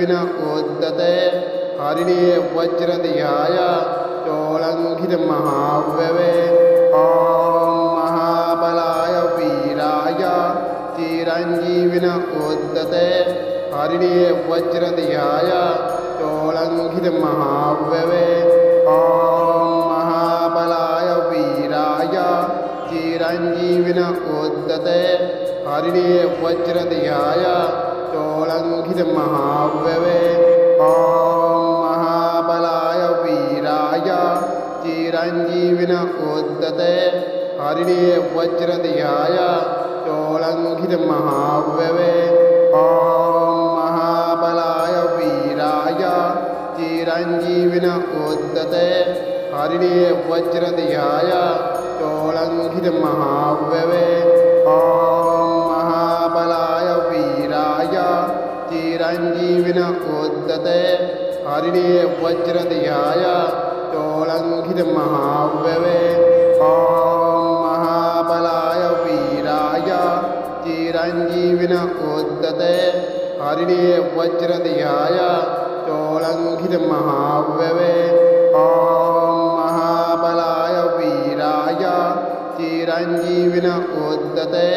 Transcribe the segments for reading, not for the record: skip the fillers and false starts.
चिरञ्जीविन उद्धते हरिणे वज्रधियाय चोलङ्घितमहाव्यवे ॐ महाबलाय वीराय चिरञ्जीविन उद्धते हरिणे वज्रधियाय चोलङ्घितमहाव्यवे ॐ महाबलाय वीराय चिरञ्जीविन उद्धते हरिणे वज्रधियाय चोलङ्घितमहाव्यवे ॐ महाबलाय वीराय चिरञ्जीविन उद्धते हरिणे वज्रधियाय चोलङ्घितमहाव्यवे ॐ महाबलाय वीराय चिरञ्जीविन उद्धते हरिणे वज्रधियाय चोलङ्घितमहाव्यवे ॐ महाबलाय वीराय चिरञ्जीविन उद्धते हरिणे वज्रधियाय चोलङ्घितमहाव्यवे ॐ महाबलाय वीराय चिरञ्जीविन उद्धते हरिणे वज्रधियाय चोलङ्घितमहाव्यवे ॐ महाबलाय वीराय चिरञ्जीविन उद्धते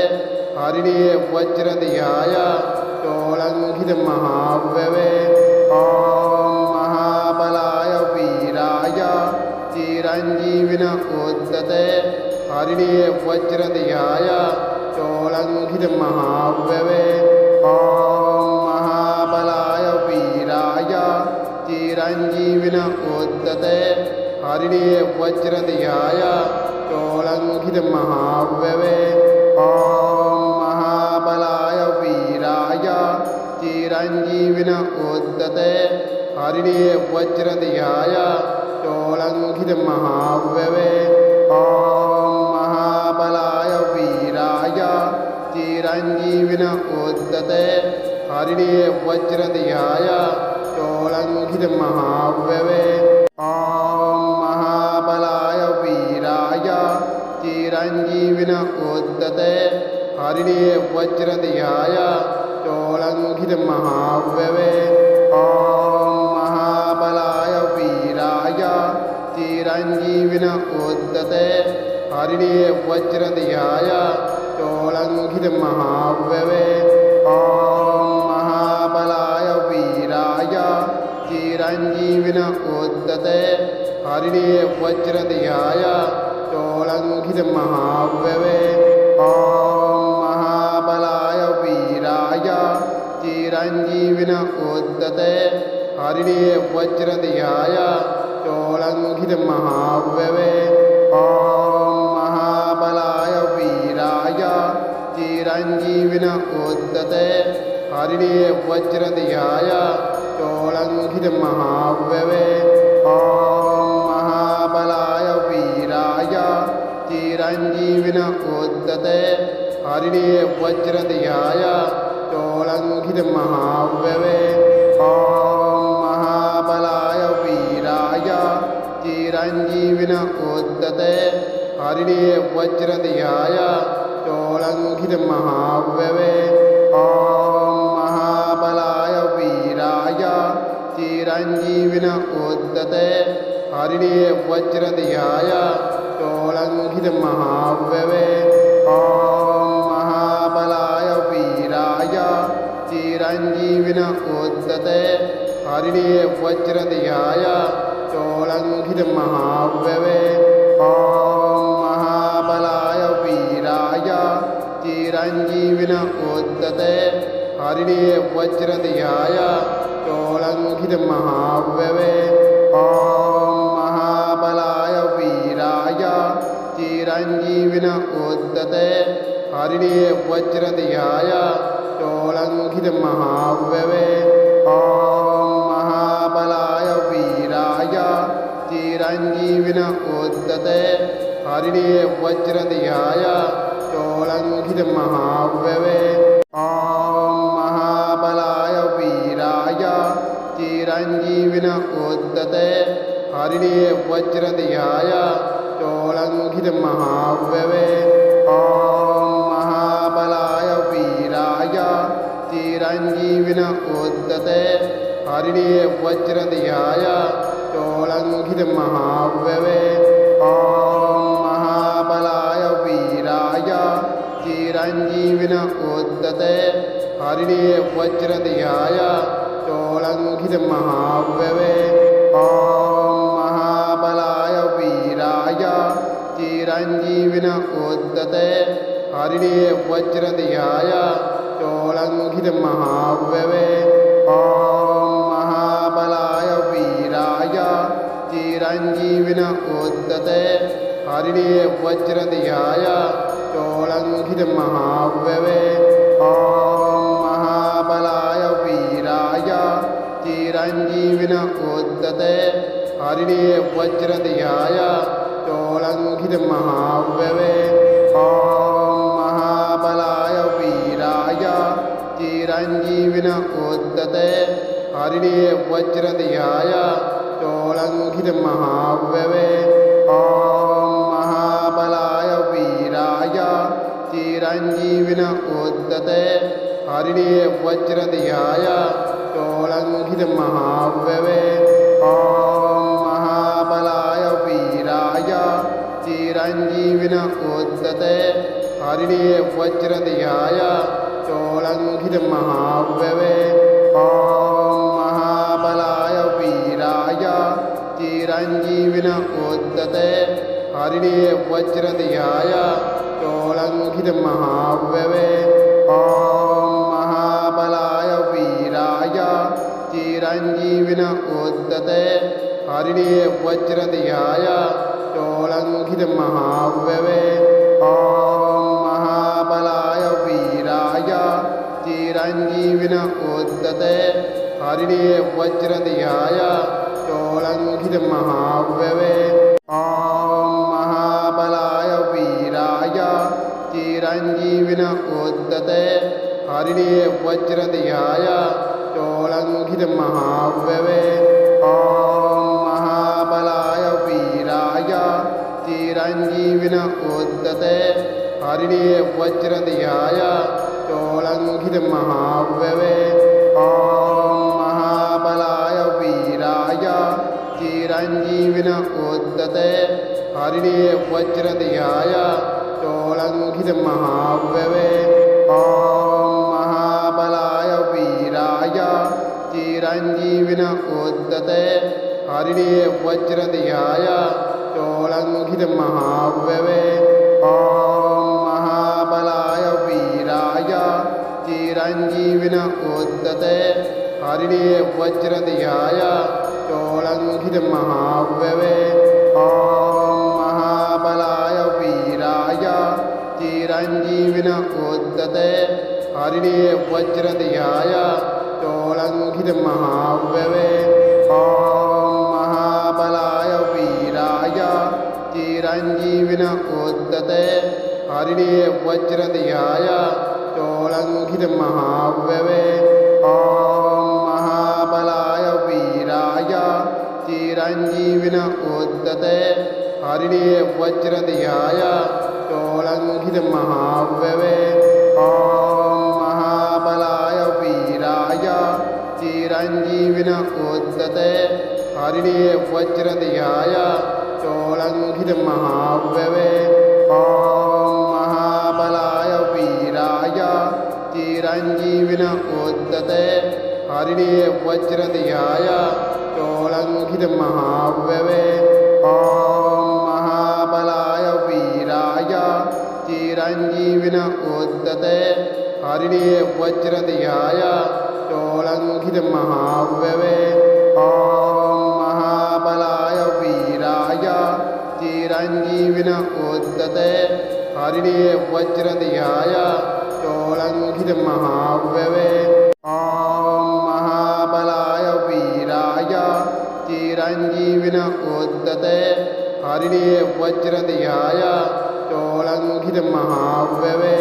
हरिणे वज्रधियाय चोलङ्घितमहाव्यवे ॐ महाबलाय वीराय चिरञ्जीविन उद्धते हरिणे वज्रधियाय चोलङ्घितमहाव्यवे ॐ महाबलाय वीराय चिरञ्जीविन उद्धते हरिणे वज्रधियाय चोलङ्घितमहाव्यवे ॐ महाबलाय वीराय चिरञ्जीविन उद्धते हरिणे वज्रधियाय चोलङ्घितमहाव्यवे ॐ महाबलाय वीराय चिरञ्जीविन उद्धते हरिणे वज्रधियाय चोलङ्घितमहाव्यवे ॐ महाबलाय वीराय चिरञ्जीविन उद्धते हरिणे वज्रधियाय चोलङ्घितमहाव्यवे ॐ महाबलाय वीराय चिरञ्जीविन उद्धते हरिणे वज्रधियाय चोलङ्घितमहाव्यवे ॐ महाबलाय वीराय चिरञ्जीविन उद्धते हरिणे वज्रधियाय चोलङ्घितमहाव्यवे ॐ महाबलाय वीराय चिरञ्जीविन उद्धते हरिणे वज्रधियाय चोलङ्घितमहाव्यवे ॐ महाबलाय वीराय चिरञ्जीविन उद्धते हरिणे वज्रधियाय चोलङ्घितमहाव्यवे ॐ महाबलाय वीराय चिरञ्जीविन उद्धते हरिणे वज्रधियाय चोलङ्घितमहाव्यवे ॐ महाबलाय वीराय चिरञ्जीविन उद्धते हरिणे वज्रधियाय चोलङ्घितमहाव्यवे ॐ महाबलाय वीराय चिरञ्जीविन उद्धते हरिणे वज्रधियाय चोलङ्घितमहाव्यवे ॐ महाबलाय वीराय चिरञ्जीविन उद्धते हरिणे वज्रधियाय चोलङ्घितमहाव्यवे ॐ महाबलाय वीराय चिरञ्जीविन उद्धते हरिणे वज्रधियाय चोलङ्घितमहाव्यवे ॐ महाबलाय वीराय चिरञ्जीविन उद्धते हरिणे वज्रधियाय चोलङ्घितमहाव्यवे ॐ महाबलाय वीराय चिरञ्जीविन उद्धते हरिणे वज्रधियाय चोलङ्घितमहाव्यवे ॐ महाबलाय वीराय चिरञ्जीविन उद्धते हरिणे वज्रधियाय चोलङ्घितमहाव्यवे ॐ महाबलाय वीराय चिरञ्जीविन उद्धते हरिणे वज्रदेहाय चोलङ्घितमहाव्यवे ॐ महाबलाय वीराय चिरञ्जीविन उद्धते हरिणे वज्रदेहाय चोलङ्घितमहाव्यवे ॐ महाबलाय वीराय चिरञ्जीविन उद्धते हरिणे वज्रदेहाय चोलङ्घितमहाव्यवे ॐ महाबलाय वीराय चिरञ्जीविन उद्धते हरिणे वज्रदेहाय चोलङ्घितमहाव्यवे ॐ महाबलाय वीराय चिरञ्जीविन उद्धते हरिणे वज्रदेहाय चोलङ्घितमहाव्यवे ॐ महाबलाय वीराय चिरञ्जीविन उद्धते हरिणे वज्रदेहाय चोलङ्घितमहाव्यवे ॐ महाबलाय वीराय चिरञ्जीविन उद्धते हरिणे वज्रदेहाय चोलङ्घितमहाव्यवे ॐ महाबलाय वीराय चिरञ्जीविन उद्धते हरिणे वज्रदेहाय चोलङ्घितमहाव्यवे ॐ महाबलाय वीराय चिरञ्जीविन उद्धते हरिणे वज्रदेहाय चोलङ्घितमहाव्यवे ॐ महाबलाय वीराय चिरञ्जीविन उद्धते हरिणे वज्रदेहाय चोलङ्घितमहाव्यवे ॐ महाबलाय वीराय चिरञ्जीविन उद्धते हरिणे वज्रदेहाय चोलङ्घितमहाव्यवे ॐ महाबलाय वीराय चिरञ्जीविन उद्धते हरिणे वज्रदेहाय चोलङ्घितमहाव्यवे ॐ महाबलाय वीराय चिरञ्जीविन उद्धते हरिणे वज्रदेहाय चोलङ्घितमहाव्यवे ॐ महाबलाय वीराय चिरञ्जीविन उद्धते हरिणे वज्रदेहाय चोलङ्घितमहाव्यवे ॐ महाबलाय वीराय चिरञ्जीविन उद्धते हरिणे वज्रदेहाय चोलङ्घितमहाव्यवे ॐ महाबलाय वीराय चिरञ्जीविन उद्धते हरिणे वज्रदेहाय चोलङ्घितमहाव्यवे ॐ महाबलाय वीराय चिरञ्जीविन उद्धते हरिणे वज्रदेहाय चोलङ्घितमहाव्यवे ॐ महाबलाय वीराय चिरञ्जीविन उद्धते हरिणे वज्रदेहाय चोलङ्घितमहाव्यवे ॐ महाबलाय वीराय चिरञ्जीविन उद्धते हरिणे वज्रदेहाय चोलङ्घितमहाव्यवे ॐ महाबलाय वीराय चिरञ्जीविन उद्धते हरिणे वज्रदेहाय चोलङ्घितमहाव्यवे ॐ महाबलाय वीराय चिरञ्जीविन उद्धते हरिणे वज्रदेहाय चोलङ्घितमहाव्यवे ॐ महाबलाय वीराय चिरञ्जीविन उद्धते हरिणे वज्रदेहाय चोलङ्घितमहाव्यवे ॐ महाबलाय वीराय चिरञ्जीविन उद्धते हरिणे वज्रदेहाय चोलङ्घितमहाव्यवे ॐ महाबलाय वीराय चिरञ्जीविन उद्धते हरिणे वज्रदेहाय चोलङ्घितमहाव्यवे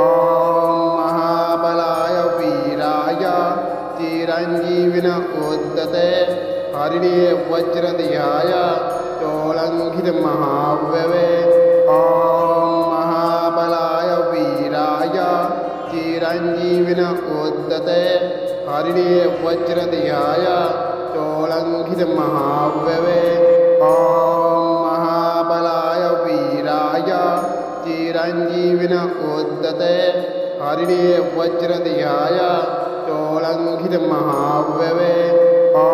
ॐ महाबलाय वीराय चिरञ्जीविन उद्धते हरिणे वज्रदेहाय चोलङ्घितमहाव्यवे ॐ महाबलाय वीराय चिरञ्जीविन उद्धते हरिणे हरिणे वज्रधियाय चोलङ्घितमहाव्यवे ॐ महाबलाय वीराय चिरञ्जीविन उद्धते हरिणे वज्रधियाय चोलङ्घितमहाव्यवे ॐ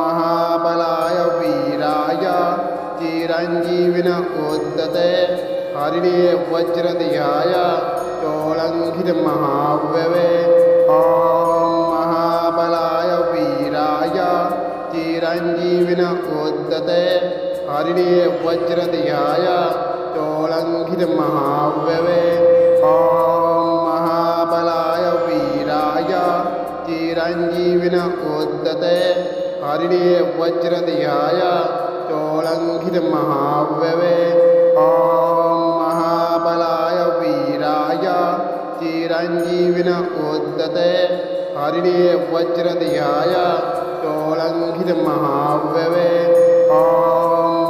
महाबलाय वीराय चिरञ्जीविन उद्धते हरिणे वज्रधियाय चोलङ्घितमहाव्यवे ॐ महाबलाय वीराय चिरञ्जीविन उद्धते हरिणे वज्रधियाय चोलङ्घितमहाव्यवे ॐ महाबलाय वीराय चिरञ्जीविन उद्धते हरिणे वज्रधियाय चोलङ्घितमहाव्यवे ॐ महाबलाय वीराय चिरञ्जीविन उद्धते हरिणे वज्रधियाय चोलङ्घितमहाव्यवे ॐ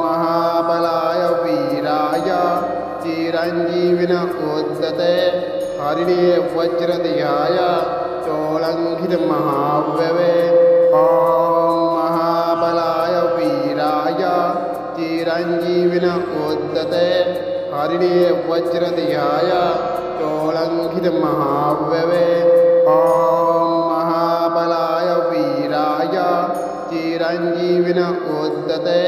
महाबलाय वीराय चिरञ्जीविन उद्धते हरिणे वज्रधियाय चोलङ्घितमहाव्यवे ॐ महाबलाय वीराय चिरञ्जीविन उद्धते हरिणे वज्रधियाय चोलङ्घितमहाव्यवे ॐ महाबलाय वीराय चिरञ्जीविन उद्धते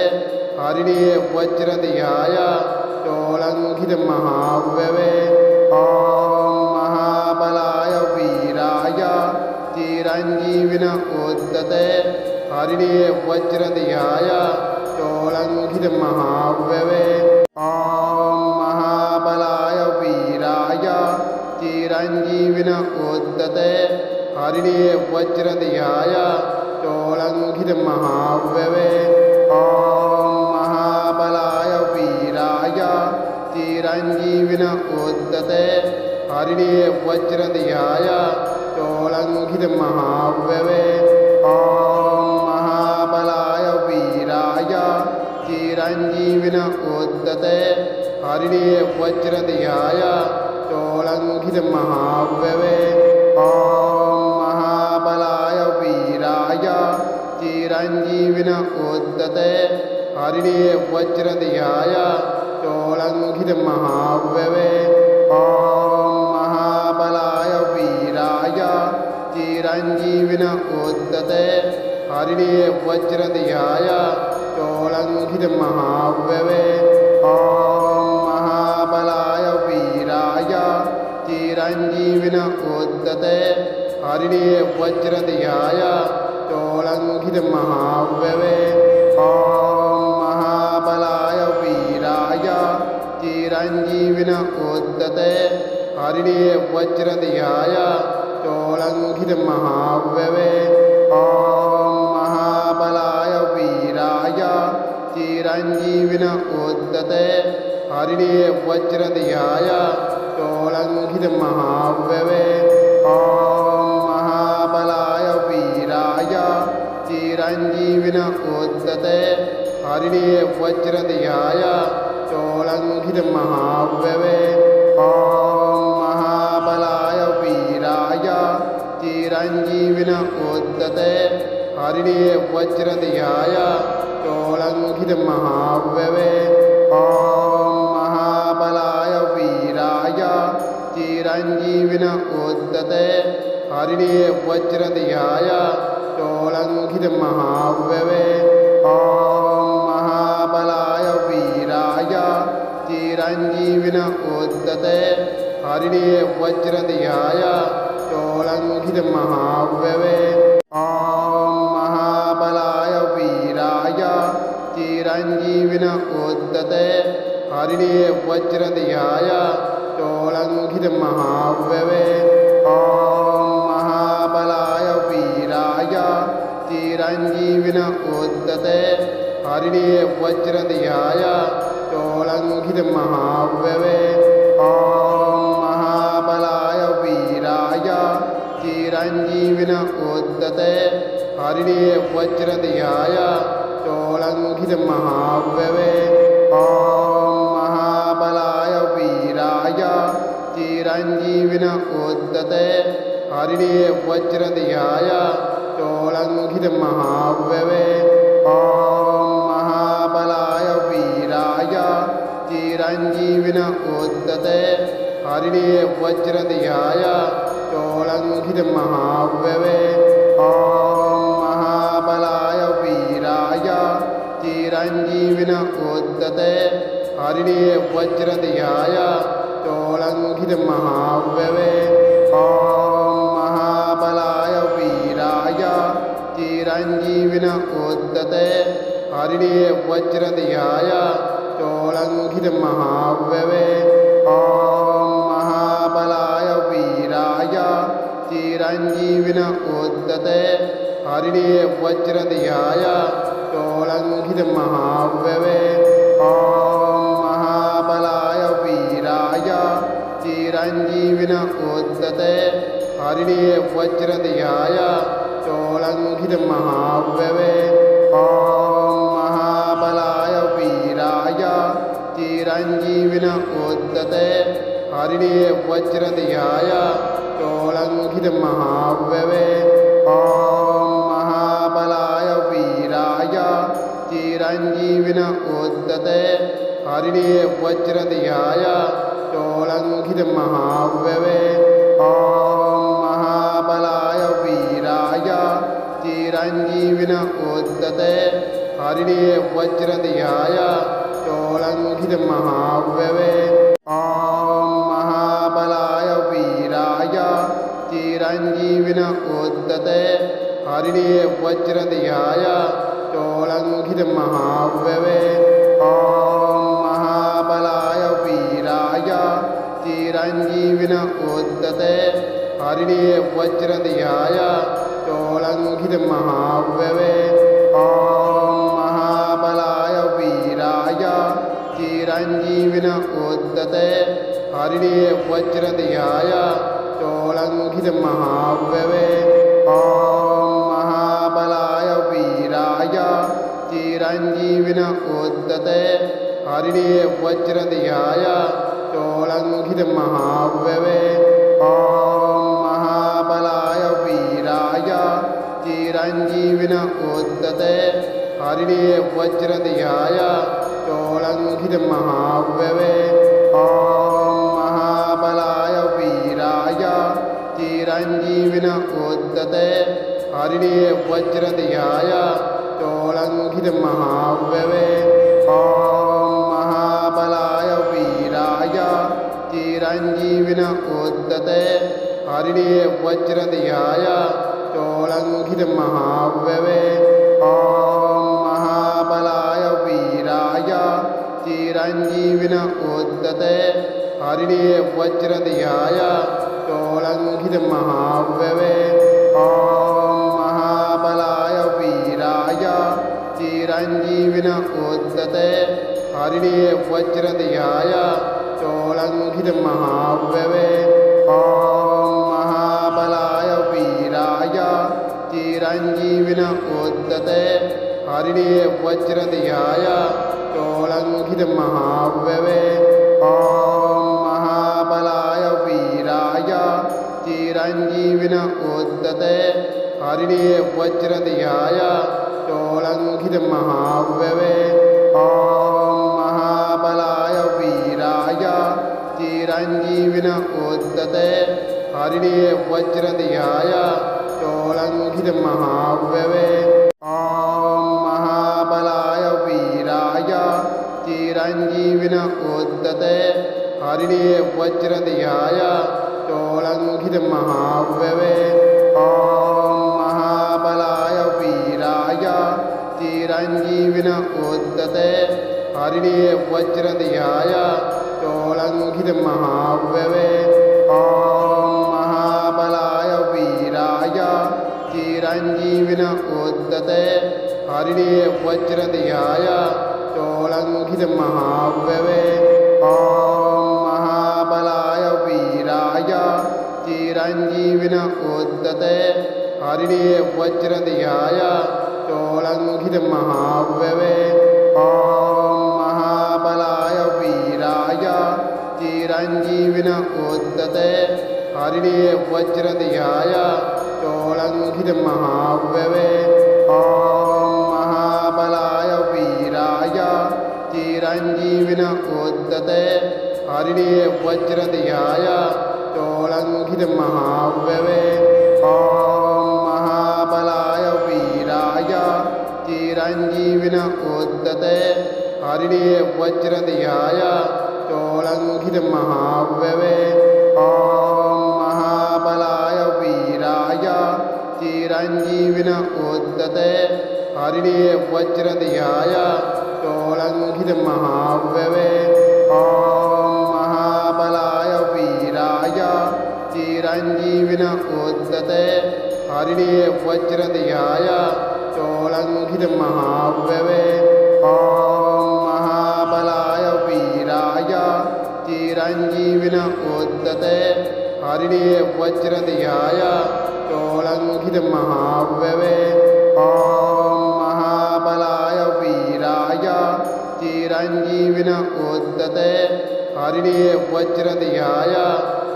हरिणे वज्रधियाय चोलङ्घितमहाव्यवे ॐ महाबलाय वीराय चिरञ्जीविन उद्धते हरिणे वज्रधियाय चोलङ्घितमहाव्यवे ॐ महाबलाय वीराय चिरञ्जीविन उद्धते हरिणे वज्रधियाय चोलङ्घितमहाव्यवे ॐ महाबलाय वीराय चिरञ्जीविन उद्धते हरिणे वज्रधियाय चोलङ्घितमहाव्यवे ॐ महाबलाय वीराय चिरञ्जीविन उद्धते हरिणे वज्रधियाय चोलङ्घितमहाव्यवे ॐ महाबलाय वीराय चिरञ्जीविन उद्धते हरिणे वज्रधियाय चोलङ्घितमहाव्यवे ॐ महाबलाय वीराय चिरञ्जीविन उद्धते हरिणे वज्रधियाय चोलङ्घितमहाव्यवे ॐ महाबलाय वीराय चिरञ्जीविन उद्धते हरिणे वज्रधियाय चोलङ्घितमहाव्यवे ॐ महाबलाय वीराय चिरञ्जीविन उद्धते हरिणे वज्रधियाय चोलङ्घितमहाव्यवे ॐ महाबलाय वीराय चिरञ्जीविन उद्धते हरिणे वज्रधियाय चोलङ्घितमहाव्यवे ॐ महाबलाय वीराय चिरञ्जीविन उद्धते हरिणे वज्रधियाय चोलङ्घितमहाव्यवे ॐ महाबलाय वीराय चिरञ्जीविन उद्धते हरिणे वज्रधियाय चोलङ्घितमहाव्यवे ॐ महाबलाय वीराय चिरञ्जीविन उद्धते हरिणे वज्रधियाय चोलङ्घितमहाव्यवे ॐ महाबलाय वीराय चिरञ्जीविन उद्धते हरिणे वज्रधियाय चोलङ्घितमहाव्यवे ॐ महाबलाय वीराय चिरञ्जीविन उद्धते हरिणे वज्रधियाय चोलङ्घितमहाव्यवे ॐ महाबलाय वीराय चिरञ्जीविन उद्धते हरिणे वज्रधियाय चोलङ्घितमहाव्यवे ॐ महाबलाय वीराय चिरञ्जीविन उद्धते हरिणे वज्रधियाय चोलङ्घितमहाव्यवे ॐ महाबलाय वीराय चिरञ्जीविन उद्धते हरिणे वज्रधियाय चोलङ्घितमहाव्यवे ॐ महाबलाय वीराय चिरञ्जीविन उद्धते हरिणे वज्रधियाय चोलङ्घितमहाव्यवे ॐ महाबलाय वीराय चिरञ्जीविन उद्धते हरिणे वज्रधियाय चोलङ्घितमहाव्यवे ॐ महाबलाय वीराय चिरञ्जीविन उद्धते हरिणे वज्रधियाय चोलङ्घितमहाव्यवे ॐ महाबलाय वीराय चिरञ्जीविन उद्धते हरिणे वज्रधियाय चोलङ्घितमहाव्यवे ॐ महाबलाय वीराय चिरञ्जीविन उद्धते हरिणे वज्रधियाय चोलङ्घितमहाव्यवे ॐ महाबलाय वीराय चिरञ्जीविन उद्धते हरिणे वज्रधियाय चोलङ्घितमहाव्यवे ॐ महाबलाय वीराय चिरञ्जीविन उद्धते हरिणे वज्रधियाय चोलङ्घितमहाव्यवे ॐ महाबलाय वीराय चिरञ्जीविन उद्धते हरिणे वज्रधियाय चोलङ्घितमहाव्यवे ॐ महाबलाय वीराय चिरञ्जीविन उद्धते हरिणे वज्रधियाय चोलङ्घितमहाव्यवे ॐ महाबलाय वीराय चिरञ्जीविन उद्धते हरिणे वज्रधियाय चोलङ्घितमहाव्यवे ॐ महाबलाय वीराय चिरञ्जीविन उद्धते हरिणे वज्रधियाय चोलङ्घितमहाव्यवे ॐ महाबलाय वीराय चिरञ्जीविन उद्धते हरिणे वज्रधियाय चोलङ्घितमहाव्यवे ॐ महाबलाय वीराय चिरञ्जीविन उद्धते हरिणे वज्रधियाय चोलङ्घितमहाव्यवे ॐ महाबलाय वीराय चिरञ्जीविन उद्धते हरिणे वज्रधियाय चोलङ्घितमहाव्यवे ॐ महाबलाय वीराय चिरञ्जीविन उद्धते हरिणे वज्रधियाय चोलङ्घितमहाव्यवे ॐ महाबलाय वीराय चिरञ्जीविन उद्धते हरिणे वज्रधियाय चोलङ्घितमहाव्यवे ॐ महाबलाय वीराय चिरञ्जीविन उद्धते हरिणे वज्रधियाय चोलङ्घितमहाव्यवे ॐ महाबलाय वीराय चिरञ्जीविन उद्धते हरिणे वज्रधियाय चोलङ्घितमहाव्यवे ॐ महाबलाय वीराय चिरञ्जीविन उद्धते हरिणे वज्रधियाय चोलङ्घितमहाव्यवे ॐ महाबलाय वीराय चिरञ्जीविन उद्धते हरिणे वज्रधियाय चोलङ्घितमहाव्यवे ॐ महाबलाय वीराय चिरञ्जीविन उद्धते हरिणे वज्रधियाय चोलङ्घितमहाव्यवे ॐ महाबलाय वीराय चिरञ्जीविन उद्धते हरिणे वज्रधियाय चोलङ्घितमहाव्यवे ॐ महाबलाय वीराय चिरञ्जीविन उद्धते हरिणे वज्रधियाय चोलङ्घितमहाव्यवे ॐ महाबलाय वीराय चिरञ्जीविन उद्धते हरिणे वज्रधियाय चोलङ्घितमहाव्यवे ॐ महाबलाय वीराय चिरञ्जीविन उद्धते हरिणे वज्रधियाय चोलङ्घितमहाव्यवे ॐ महाबलाय वीराय चिरञ्जीविन उद्धते हरिणे वज्रधियाय चोलङ्घितमहाव्यवे ॐ महाबलाय वीराय चिरञ्जीविन उद्धते हरिणे वज्रधियाय चोलङ्घितमहाव्यवे ॐ महाबलाय वीराय चिरञ्जीविन उद्धते हरिणे वज्रधियाय चोलङ्घितमहाव्यवे ॐ महाबलाय वीराय चिरञ्जीविन उद्धते हरिणे वज्रधियाय चोलङ्घितमहाव्यवे ॐ महाबलाय वीराय चिरञ्जीविन उद्धते हरिणे वज्रधियाय चोलङ्घितमहाव्यवे ॐ महाबलाय वीराय चिरञ्जीविन उद्धते हरिणे वज्रधियाय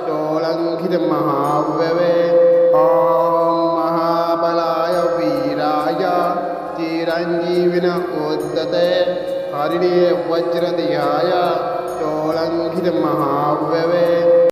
चोलङ्घितमहाव्यवे ॐ महाबलाय वीराय चिरञ्जीविन उद्धते हरिणे वज्रधियाय चोलङ्घितमहाव्यवे।